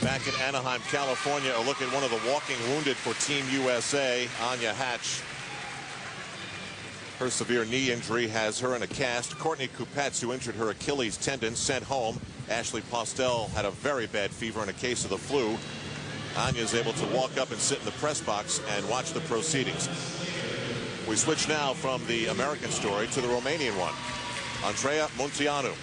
Back in Anaheim, California, a look at one of the walking wounded for Team USA, Anya Hatch. Her severe knee injury has her in a cast. Courtney Kupets, who injured her Achilles tendon, sent home. Ashley Postel had a very bad fever and a case of the flu. Anya is able to walk up and sit in the press box and watch the proceedings. We switch now from the American story to the Romanian one. Andreea Munteanu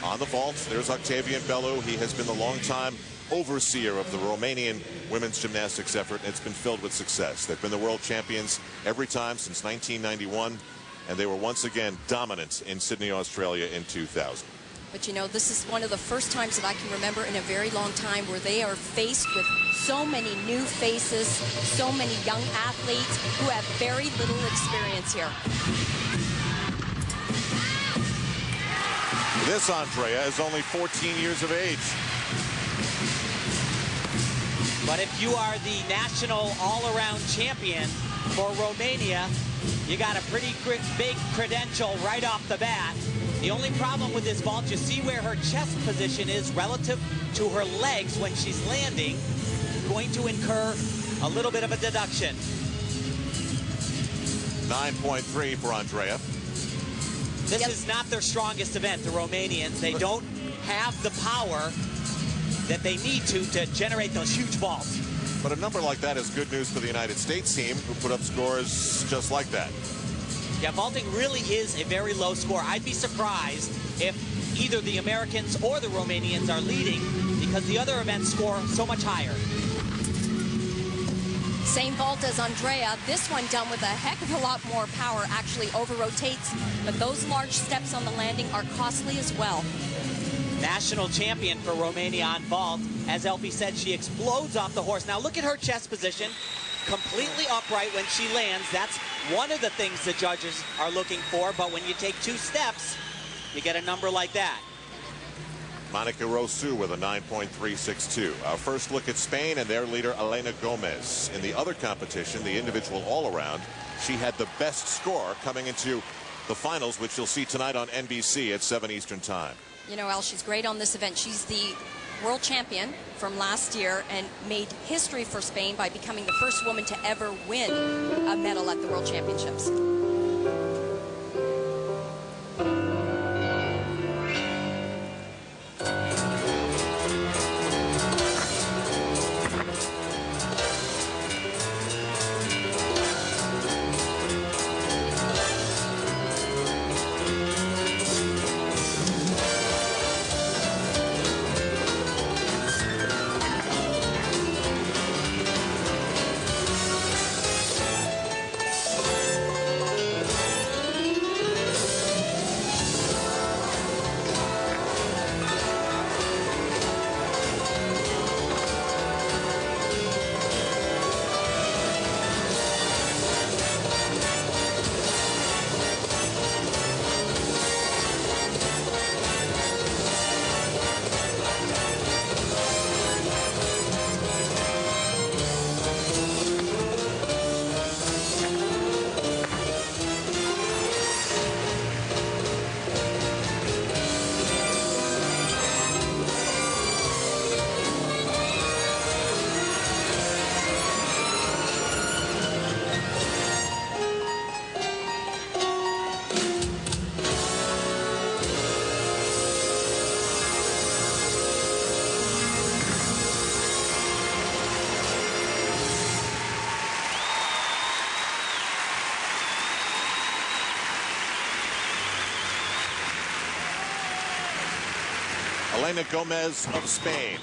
on the vault. There's Octavian Belu. He has been the longtime overseer of the Romanian women's gymnastics effort, and it's been filled with success. They've been the world champions every time since 1991, and they were once again dominant in Sydney, Australia in 2000. But you know, this is one of the first times that I can remember in a very long time where they are faced with so many new faces, so many young athletes who have very little experience here. This Andrea is only 14 years of age. But if you are the national all-around champion for Romania, you got a pretty big credential right off the bat. The only problem with this vault, you see where her chest position is relative to her legs when she's landing, going to incur a little bit of a deduction. 9.3 for Andrea. This is not their strongest event, the Romanians. They don't have the power that they need to generate those huge vaults. But a number like that is good news for the United States team, who put up scores just like that. Yeah, vaulting really is a very low score. I'd be surprised if either the Americans or the Romanians are leading, because the other events score so much higher. Same vault as Andrea. This one done with a heck of a lot more power, actually over-rotates. But those large steps on the landing are costly as well. National champion for Romania on vault. As Elfie said, she explodes off the horse. Now look at her chest position. Completely upright when she lands. That's one of the things the judges are looking for. But when you take 2 steps, you get a number like that. Monica Rosu with a 9.362. Our first look at Spain and their leader, Elena Gomez. In the other competition, the individual all-around, she had the best score coming into the finals, which you'll see tonight on NBC at 7 Eastern Time. You know, Al, she's great on this event. She's the world champion from last year and made history for Spain by becoming the first woman to ever win a medal at the World Championships. Elena Gomez of Spain.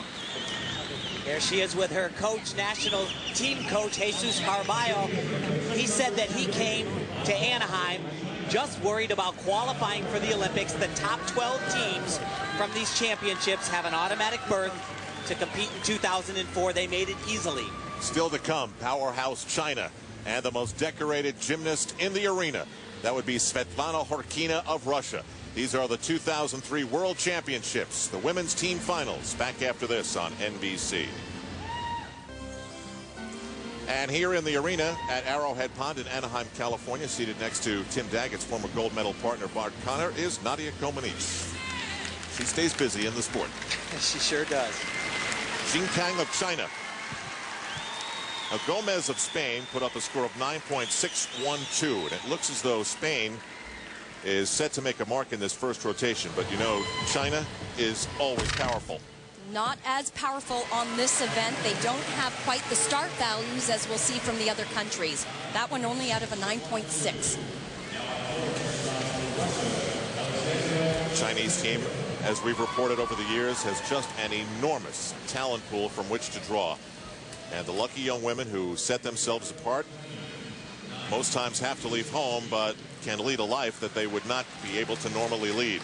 There she is with her coach, national team coach, Jesus Carballo. He said that he came to Anaheim just worried about qualifying for the Olympics. The top 12 teams from these championships have an automatic berth to compete in 2004. They made it easily. Still to come, powerhouse China and the most decorated gymnast in the arena. That would be Svetlana Khorkina of Russia. These are the 2003 World Championships, the women's team finals. Back after this on NBC. And here in the arena at Arrowhead Pond in Anaheim, California, seated next to Tim Daggett's former gold medal partner Bart Connor, is Nadia Comaneci. She stays busy in the sport. She sure does. Jingtang of China. Now, Gomez of Spain put up a score of 9.612, and it looks as though Spain is set to make a mark in this first rotation. But you know, China is always powerful. Not as powerful on this event. They don't have quite the start values as we'll see from the other countries. That one only out of a 9.6. Chinese team, as we've reported over the years, has just an enormous talent pool from which to draw. And the lucky young women who set themselves apart most times have to leave home, but can lead a life that they would not be able to normally lead.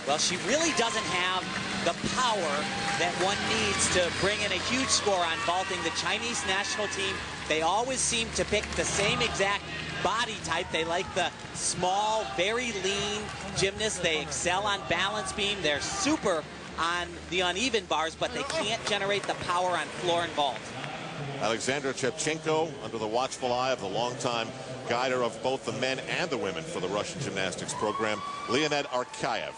Well, she really doesn't have the power that one needs to bring in a huge score on vaulting. The Chinese national team, they always seem to pick the same exact body type. They like the small, very lean gymnasts. They excel on balance beam. They're super on the uneven bars, but they can't generate the power on floor and vault. Alexandra Shevchenko under the watchful eye of the longtime guider of both the men and the women for the Russian gymnastics program, Leonid Arkayev.